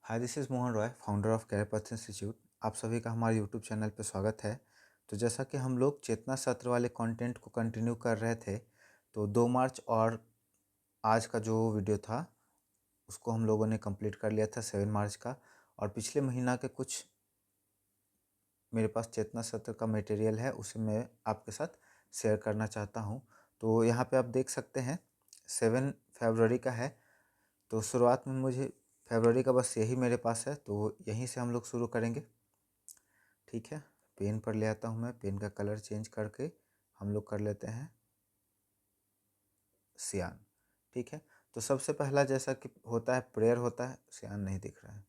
Hi, this is Mohan Roy, founder of Career Path Institute. आप सभी का हमारे यूट्यूब चैनल पे स्वागत है। तो जैसा कि हम लोग चेतना सत्र वाले कंटेंट को कंटिन्यू कर रहे थे, तो 2 मार्च और आज का जो वीडियो था उसको हम लोगों ने कंप्लीट कर लिया था 7 मार्च का। और पिछले महीना के कुछ मेरे पास चेतना सत्र का मटेरियल है, उसे मैं आपके साथ शेयर करना चाहता हूँ। तो यहाँ पे आप देख सकते हैं 7 फरवरी का है। तो शुरुआत में मुझे फरवरी का बस यही मेरे पास है, तो यहीं से हम लोग शुरू करेंगे। ठीक है, पेन पर ले आता हूँ मैं। पेन का कलर चेंज करके हम लोग कर लेते हैं सियान। ठीक है, तो सबसे पहला जैसा कि होता है प्रेयर होता है। सियान नहीं दिख रहा है,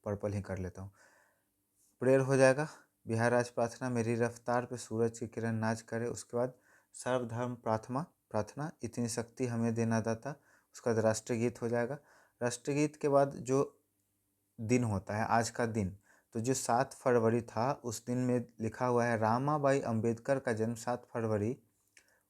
पर्पल ही कर लेता हूँ। प्रेयर हो जाएगा। बिहार आज प्रार्थना, मेरी रफ्तार पे सूरज की किरण नाच करे। उसके बाद सर्वधर्म प्रार्थना प्रार्थना, इतनी शक्ति हमें देना दाता। उसके बाद राष्ट्रीय गीत हो जाएगा। राष्ट्रीय गीत के बाद जो दिन होता है, आज का दिन, तो जो 7 फरवरी था उस दिन में लिखा हुआ है रामाबाई अंबेडकर का जन्म 7 फरवरी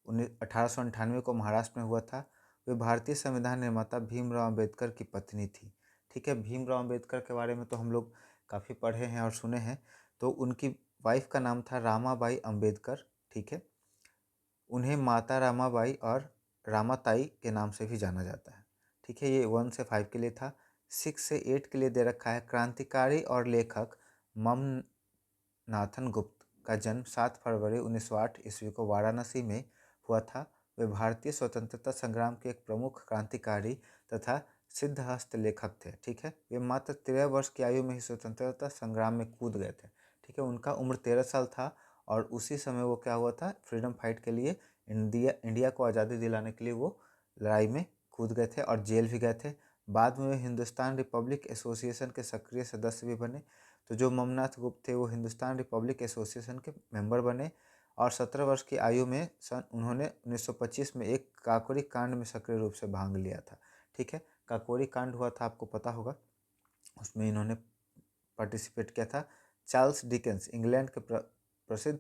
1898 को महाराष्ट्र में हुआ था। वे भारतीय संविधान निर्माता भीमराव अंबेडकर की पत्नी थी। ठीक है, भीमराव अंबेडकर के बारे में तो हम लोग काफ़ी पढ़े हैं और सुने हैं। तो उनकी वाइफ का नाम था रामाबाई अंबेडकर। ठीक है, उन्हें माता रामाबाई और रामाताई के नाम से भी जाना जाता है। ठीक है, ये 1 से 5 के लिए था। 6 से 8 के लिए दे रखा है क्रांतिकारी और लेखक मम नाथन गुप्त का जन्म 7 फरवरी 1908 ईस्वी को वाराणसी में हुआ था। वे भारतीय स्वतंत्रता संग्राम के एक प्रमुख क्रांतिकारी तथा सिद्धहस्त लेखक थे। ठीक है, वे मात्र 13 वर्ष की आयु में ही स्वतंत्रता संग्राम में कूद गए थे। ठीक है, उनका उम्र 13 साल था और उसी समय वो क्या हुआ था, फ्रीडम फाइट के लिए इंडिया को आज़ादी दिलाने के लिए वो लड़ाई में कूद गए थे और जेल भी गए थे। बाद में वे हिंदुस्तान रिपब्लिक एसोसिएशन के सक्रिय सदस्य भी बने। तो जो ममनाथ गुप्त थे वो हिंदुस्तान रिपब्लिक एसोसिएशन के मेंबर बने और 17 वर्ष की आयु में उन्होंने 1925 में एक काकोरी कांड में सक्रिय रूप से भाग लिया था। ठीक है, काकोरी कांड हुआ था, आपको पता होगा, उसमें इन्होंने पार्टिसिपेट किया था। चार्ल्स डिकेंस इंग्लैंड के प्रसिद्ध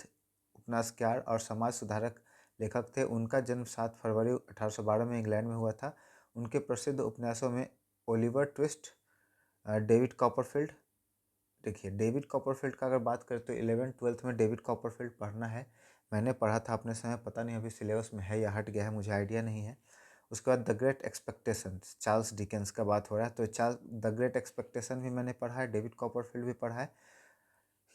उपन्यासकार और समाज सुधारक लेखक थे। उनका जन्म 7 फरवरी 1812 में इंग्लैंड में हुआ था। उनके प्रसिद्ध उपन्यासों में ओलिवर ट्विस्ट, डेविड कॉपरफील्ड। देखिए, डेविड कॉपरफील्ड का अगर बात करें तो 11th-12th में डेविड कॉपरफील्ड पढ़ना है। मैंने पढ़ा था अपने समय, पता नहीं अभी सिलेबस में है या हट गया है, मुझे आइडिया नहीं है। उसके बाद the great expectations, Charles Dickens का बात हो रहा है, तो द ग्रेट एक्सपेक्टेशन भी मैंने पढ़ा है, डेविड कॉपरफील्ड भी पढ़ा है।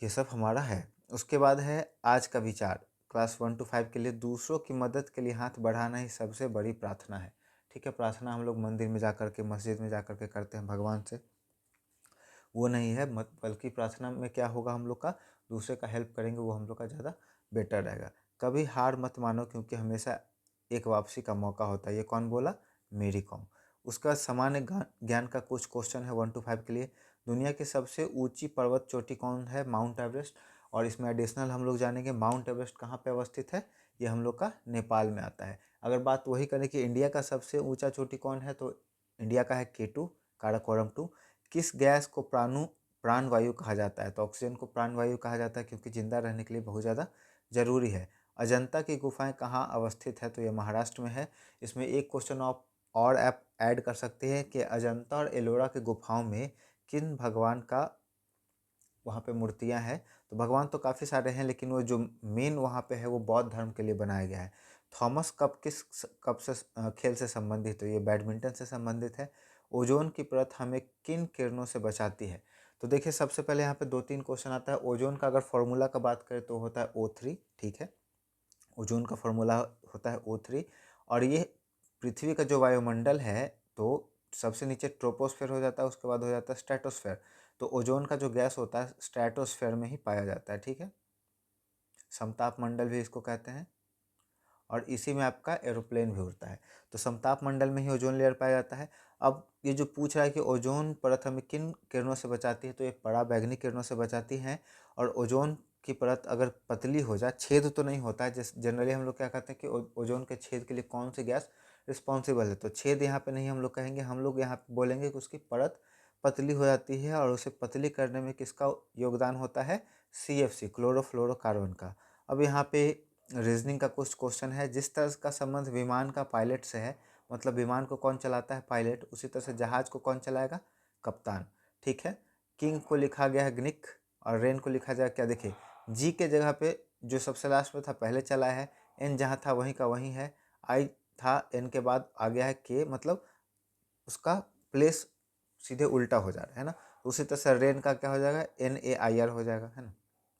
ये सब हमारा है। उसके बाद है आज का विचार, क्लास 1 to 5 के लिए, दूसरों की मदद के लिए हाथ बढ़ाना ही सबसे बड़ी प्रार्थना है। ठीक है, प्रार्थना हम लोग मंदिर में जा कर के, मस्जिद में जा कर के करते हैं भगवान से, वो नहीं है। मत बल्कि प्रार्थना में क्या होगा, हम लोग का दूसरे का हेल्प करेंगे, वो हम लोग का ज़्यादा बेटर रहेगा। कभी हार मत मानो क्योंकि हमेशा एक वापसी का मौका होता है। ये कौन बोला? मेरी कॉम। उसका सामान्य ज्ञान का कुछ क्वेश्चन है 1 to 5 के लिए। दुनिया की सबसे ऊंची पर्वत चोटी कौन है? Mount Everest. और इसमें एडिशनल हम लोग जानेंगे माउंट एवरेस्ट कहाँ पे अवस्थित है। ये हम लोग का नेपाल में आता है। अगर बात वही करें कि इंडिया का सबसे ऊंचा चोटी कौन है, तो इंडिया का है K2, काराकोरम 2। किस गैस को प्राणवायु कहा जाता है? तो ऑक्सीजन को प्राणवायु कहा जाता है क्योंकि जिंदा रहने के लिए बहुत ज़्यादा जरूरी है। अजंता की गुफाएं कहाँ अवस्थित है? तो ये महाराष्ट्र में है। इसमें एक क्वेश्चन आप और आप ऐड कर सकते हैं कि अजंता और एलोरा की गुफाओं में किन भगवान का वहाँ पे मूर्तियाँ हैं? तो भगवान तो काफ़ी सारे हैं, लेकिन वो जो मेन वहाँ पे है वो बौद्ध धर्म के लिए बनाया गया है। थॉमस कप से खेल से संबंधित? तो ये बैडमिंटन से संबंधित है। ओजोन की परत हमें किन किरणों से बचाती है? तो देखिए, सबसे पहले यहाँ पे 2-3 क्वेश्चन आता है। ओजोन का अगर फॉर्मूला का बात करें तो होता है O3। ठीक है, ओजोन का फॉर्मूला होता है O3। और ये पृथ्वी का जो वायुमंडल है, तो सबसे नीचे ट्रोपोस्फेयर हो जाता है, उसके बाद हो जाता है स्ट्रेटोस्फेयर। तो ओजोन का जो गैस होता है स्ट्रेटोस्फेयर में ही पाया जाता है। ठीक है, समताप मंडल भी इसको कहते हैं और इसी में आपका एरोप्लेन भी उड़ता है। तो समताप मंडल में ही ओजोन लेयर पाया जाता है। अब ये जो पूछ रहा है कि ओजोन परत हमें किन किरणों से बचाती है, तो ये पराबैंगनी किरणों से बचाती हैं। और ओजोन की परत अगर पतली हो जाए, छेद तो नहीं होता है, जैसे जनरली हम लोग क्या कहते हैं कि ओजोन के छेद के लिए कौन सी गैस रिस्पॉन्सिबल है, तो छेद यहाँ पे नहीं हम लोग कहेंगे, हम लोग यहाँ पे बोलेंगे कि उसकी परत पतली हो जाती है। और उसे पतली करने में किसका योगदान होता है? CFC, क्लोरोफ्लोरोकार्बन का। अब यहाँ पे रीजनिंग का कुछ क्वेश्चन है। जिस तरह का संबंध विमान का पायलट से है मतलब विमान को कौन चलाता है, पायलट। उसी तरह से जहाज को कौन चलाएगा, कप्तान, ठीक है। किंग को लिखा गया है ग्निक और रेन को लिखा जाएगा क्या, देखिए जी के जगह पे जो सबसे लास्ट में था पहले चला है, एन जहाँ था वहीं का वहीं है, आई था एन के बाद आ गया है के, मतलब उसका प्लेस सीधे उल्टा हो जा रहा है ना। उसी तरह से रेन का क्या हो जाएगा, NAIR हो जाएगा, है ना,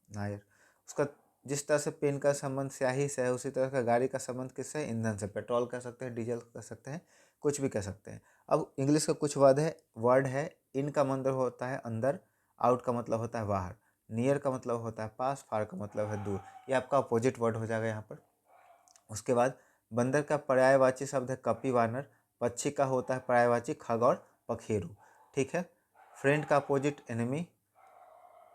नायर। उसका जिस तरह से पेन का संबंध स्याही से है, उसी तरह का गाड़ी का संबंध किससे, ईंधन से। पेट्रोल कह सकते हैं, डीजल कह सकते हैं, कुछ भी कह सकते हैं। अब इंग्लिश का कुछ वर्ड है, इन का मतलब होता है अंदर, आउट का मतलब होता है बाहर, नियर का मतलब होता है पास, फार का मतलब है दूर। ये आपका अपोजिट वर्ड हो जाएगा यहाँ पर। उसके बाद बंदर का पर्यायवाची शब्द है कपिवानर, पक्षी का होता है पर्यायवाची खग और पखेरु, ठीक है। फ्रेंड का अपोजिट एनिमी,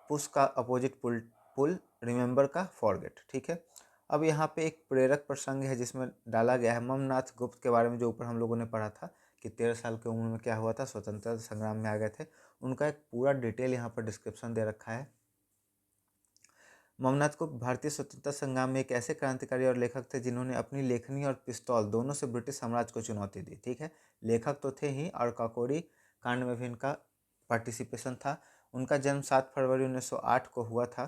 पुश का अपोजिट पुल, रिमेंबर का फॉरगेट, ठीक है। अब यहाँ पे एक प्रेरक प्रसंग है जिसमें डाला गया है ममनाथ गुप्त के बारे में, जो ऊपर हम लोगों ने पढ़ा था कि 13 साल की उम्र में क्या हुआ था, स्वतंत्रता संग्राम में आ गए थे। उनका एक पूरा डिटेल यहाँ पर डिस्क्रिप्शन दे रखा है। ममनाथ गुप्त भारतीय स्वतंत्रता संग्राम में एक ऐसे क्रांतिकारी और लेखक थे जिन्होंने अपनी लेखनी और पिस्तौल दोनों से ब्रिटिश साम्राज्य को चुनौती दी, ठीक है। लेखक तो थे ही और काकोरी कांड में भी इनका पार्टिसिपेशन था। उनका जन्म 7 फरवरी 1908 को हुआ था।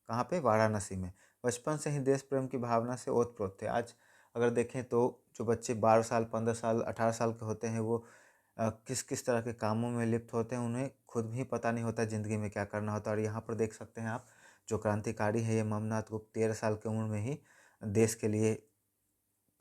कहाँ पे, वाराणसी में। बचपन से ही देश प्रेम की भावना से ओतप्रोत थे। आज अगर देखें तो जो बच्चे 12 साल, 15 साल, 18 साल के होते हैं, वो किस किस तरह के कामों में लिप्त होते हैं, उन्हें खुद भी पता नहीं होता ज़िंदगी में क्या करना होता है। और यहाँ पर देख सकते हैं आप, जो क्रांतिकारी है ये ममनाथ गुप्त 13 साल की उम्र में ही देश के लिए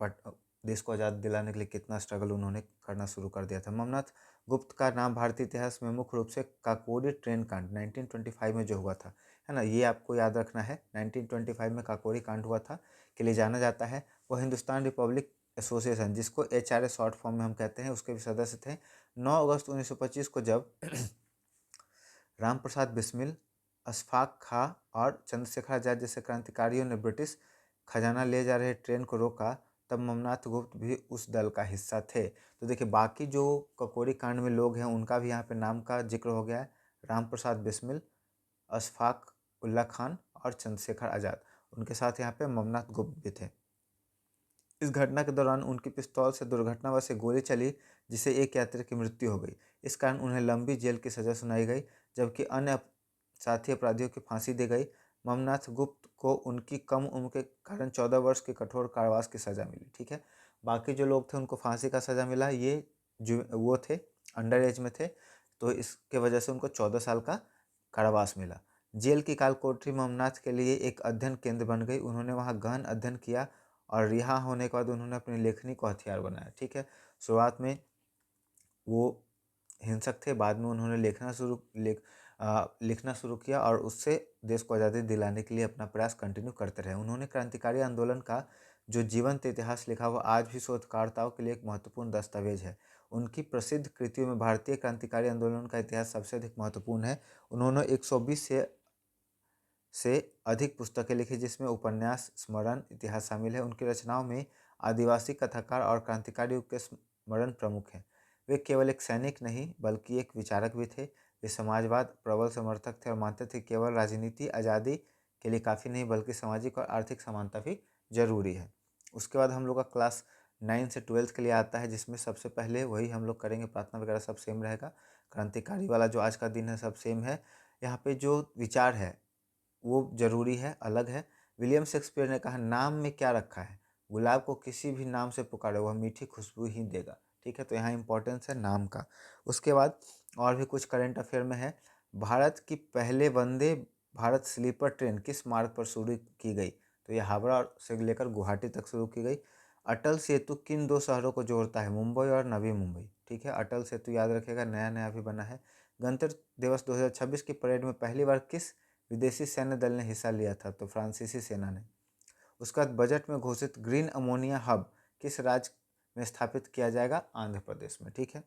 पट देश को आज़ाद दिलाने के लिए कितना स्ट्रगल उन्होंने करना शुरू कर दिया था। ममनाथ गुप्त का नाम भारतीय इतिहास में मुख्य रूप से काकोरी ट्रेन कांड 1925 में जो हुआ था, है ना, ये आपको याद रखना है। 1925 में काकोरी कांड हुआ था के लिए जाना जाता है। वो हिंदुस्तान रिपब्लिक एसोसिएशन, जिसको HRA शॉर्ट फॉर्म में हम कहते हैं, उसके भी सदस्य थे। 9 अगस्त 1925 को जब राम प्रसाद बिस्मिल, अशफाक खां और चंद्रशेखर आजाद जैसे क्रांतिकारियों ने ब्रिटिश खजाना ले जा रहे ट्रेन को रोका, तब ममनाथ गुप्त भी उस दल का हिस्सा थे। तो देखिए, बाकी जो ककोरी कांड में लोग हैं उनका भी यहाँ पे नाम का जिक्र हो गया है, राम प्रसाद बिस्मिल, अशफाक उल्ला खान और चंद्रशेखर आजाद। उनके साथ यहाँ पे ममनाथ गुप्त भी थे। इस घटना के दौरान उनकी पिस्तौल से दुर्घटनावश एक गोली चली, जिससे एक यात्री की मृत्यु हो गई। इस कारण उन्हें लंबी जेल की सजा सुनाई गई, जबकि अन्य साथी अपराधियों की फांसी दी गई। ममनाथ गुप्त को उनकी कम उम्र के कारण 14 वर्ष के कठोर कारावास की सजा मिली, ठीक है। बाकी जो लोग थे उनको फांसी का सजा मिला, ये जो वो थे अंडर एज में थे, तो इसके वजह से उनको 14 साल का कारावास मिला। जेल की काल कोठरी ममनाथ के लिए एक अध्ययन केंद्र बन गई। उन्होंने वहाँ गहन अध्ययन किया और रिहा होने के बाद उन्होंने अपनी लेखनी को हथियार बनाया, ठीक है। शुरुआत में वो हिंसक थे, बाद में उन्होंने लिखना शुरू किया और उससे देश को आज़ादी दिलाने के लिए अपना प्रयास कंटिन्यू करते रहे। उन्होंने क्रांतिकारी आंदोलन का जो जीवंत इतिहास लिखा, वो आज भी शोधकर्ताओं के लिए एक महत्वपूर्ण दस्तावेज है। उनकी प्रसिद्ध कृतियों में भारतीय क्रांतिकारी आंदोलन का इतिहास सबसे अधिक महत्वपूर्ण है। उन्होंने 120 से अधिक पुस्तकें लिखी, जिसमें उपन्यास, स्मरण, इतिहास शामिल है। उनकी रचनाओं में आदिवासी कथाकार और क्रांतिकारियों के स्मरण प्रमुख हैं। वे केवल एक सैनिक नहीं बल्कि एक विचारक भी थे। वे समाजवाद प्रबल समर्थक थे और मानते थे केवल राजनीति आज़ादी के लिए काफ़ी नहीं, बल्कि सामाजिक और आर्थिक समानता भी जरूरी है। उसके बाद हम लोग का क्लास 9 से 12 के लिए आता है, जिसमें सबसे पहले वही हम लोग करेंगे, प्रार्थना वगैरह सब सेम रहेगा। क्रांतिकारी वाला जो आज का दिन है सब सेम है। यहाँ पे जो विचार है वो जरूरी है, अलग है। विलियम शेक्सपियर ने कहा, नाम में क्या रखा है, गुलाब को किसी भी नाम से पुकारो वह मीठी खुशबू ही देगा, ठीक है। तो यहाँ इंपॉर्टेंस है नाम का। उसके बाद और भी कुछ करंट अफेयर में है। भारत की पहले वंदे भारत स्लीपर ट्रेन किस मार्ग पर शुरू की गई, तो ये हावड़ा से लेकर गुवाहाटी तक शुरू की गई। अटल सेतु किन दो शहरों को जोड़ता है, मुंबई और नवी मुंबई, ठीक है। अटल सेतु याद रखेगा, नया नया भी बना है। गणतंत्र दिवस 2026 की परेड में पहली बार किस विदेशी सैन्य दल ने हिस्सा लिया था, तो फ्रांसीसी सेना ने। उसका बजट में घोषित ग्रीन अमोनिया हब किस राज्य में स्थापित किया जाएगा, आंध्र प्रदेश में, ठीक है।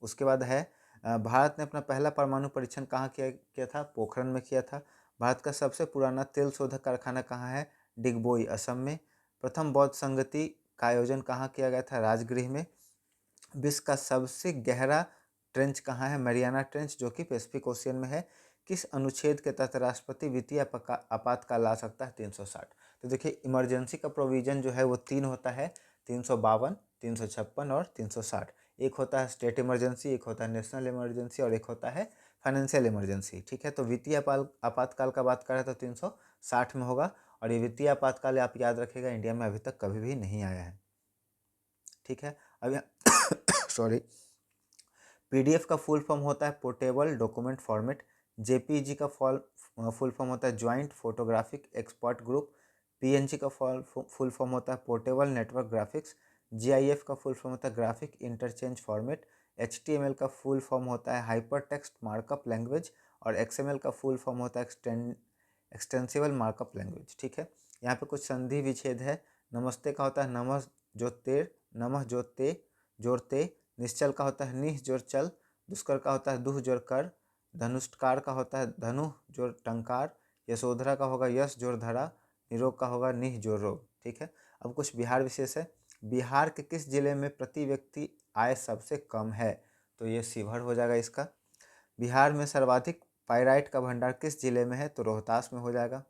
उसके बाद है भारत ने अपना पहला परमाणु परीक्षण कहाँ किया था, पोखरण में किया था। भारत का सबसे पुराना तेल शोधक कारखाना कहाँ है, डिगबोई, असम में। प्रथम बौद्ध संगति का आयोजन कहाँ किया गया था, राजगृह में। विश्व का सबसे गहरा ट्रेंच कहाँ है, मैरियाना ट्रेंच, जो कि पैसिफिक ओशियन में है। किस अनुच्छेद के तहत राष्ट्रपति वित्तीय आपातकाल ला सकता है, 360। तो देखिए, इमरजेंसी का प्रोविजन जो है वो 3 होता है। 352, 356 और 360। एक होता है स्टेट इमरजेंसी, एक होता है नेशनल इमरजेंसी और एक होता है फाइनेंशियल इमरजेंसी। ठीक है, तो वित्तीय आपातकाल का बात करें तो 360 में होगा। और ये वित्तीय आपातकाल आप याद रखिएगा इंडिया में अभी तक कभी भी नहीं आया है। ठीक है, अब यहाँ सॉरी, पीडीएफ का फुल फॉर्म होता है पोर्टेबल डॉक्यूमेंट फॉर्मेट। जेपीजी का फुल फॉर्म होता है joint photographic expert group. PNG का फुल फॉर्म होता है पोर्टेबल नेटवर्क ग्राफिक्स। जीआईएफ का फुल फॉर्म होता है ग्राफिक इंटरचेंज फॉर्मेट। एचटीएमएल का फुल फॉर्म होता है हाइपर टेक्स्ट मार्कअप लैंग्वेज। और एक्सएमएल का फुल फॉर्म होता है एक्सटेंसिबल मार्कअप लैंग्वेज। ठीक है, यहाँ पे कुछ संधि विच्छेद है। नमस्ते का होता है नमः जोतेर, नमः जोते जोरते। निश्चल का होता है निह जोर चल। दुष्कर का होता है दुह जोर कर। धनुष्कार का होता है धनु जोर टंकार। यशोधरा का होगा यश जोर धरा। निरोग का होगा निह जोर रोग। ठीक है, अब कुछ बिहार विशेष है। बिहार के किस जिले में प्रति व्यक्ति आय सबसे कम है? तो ये शिवहर हो जाएगा इसका। बिहार में सर्वाधिक पाइराइट का भंडार किस जिले में है? तो रोहतास में हो जाएगा।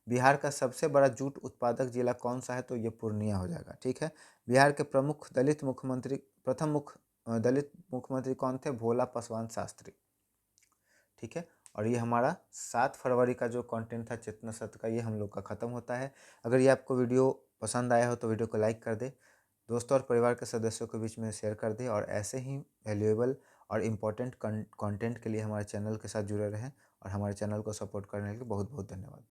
बिहार का सबसे बड़ा जूट उत्पादक जिला कौन सा है? तो ये पूर्णिया हो जाएगा। ठीक है, बिहार के प्रमुख दलित मुख्यमंत्री, दलित मुख्यमंत्री कौन थे? भोला पासवान शास्त्री। ठीक है, और ये हमारा 7 फरवरी का जो कंटेंट था चेतना सत्र का, ये हम लोग का ख़त्म होता है। अगर ये आपको वीडियो पसंद आया हो तो वीडियो को लाइक कर दे, दोस्तों और परिवार के सदस्यों के बीच में शेयर कर दे, और ऐसे ही वैल्यूएबल और इम्पोर्टेंट कंटेंट के लिए हमारे चैनल के साथ जुड़े रहें। और हमारे चैनल को सपोर्ट करने के लिए बहुत बहुत धन्यवाद।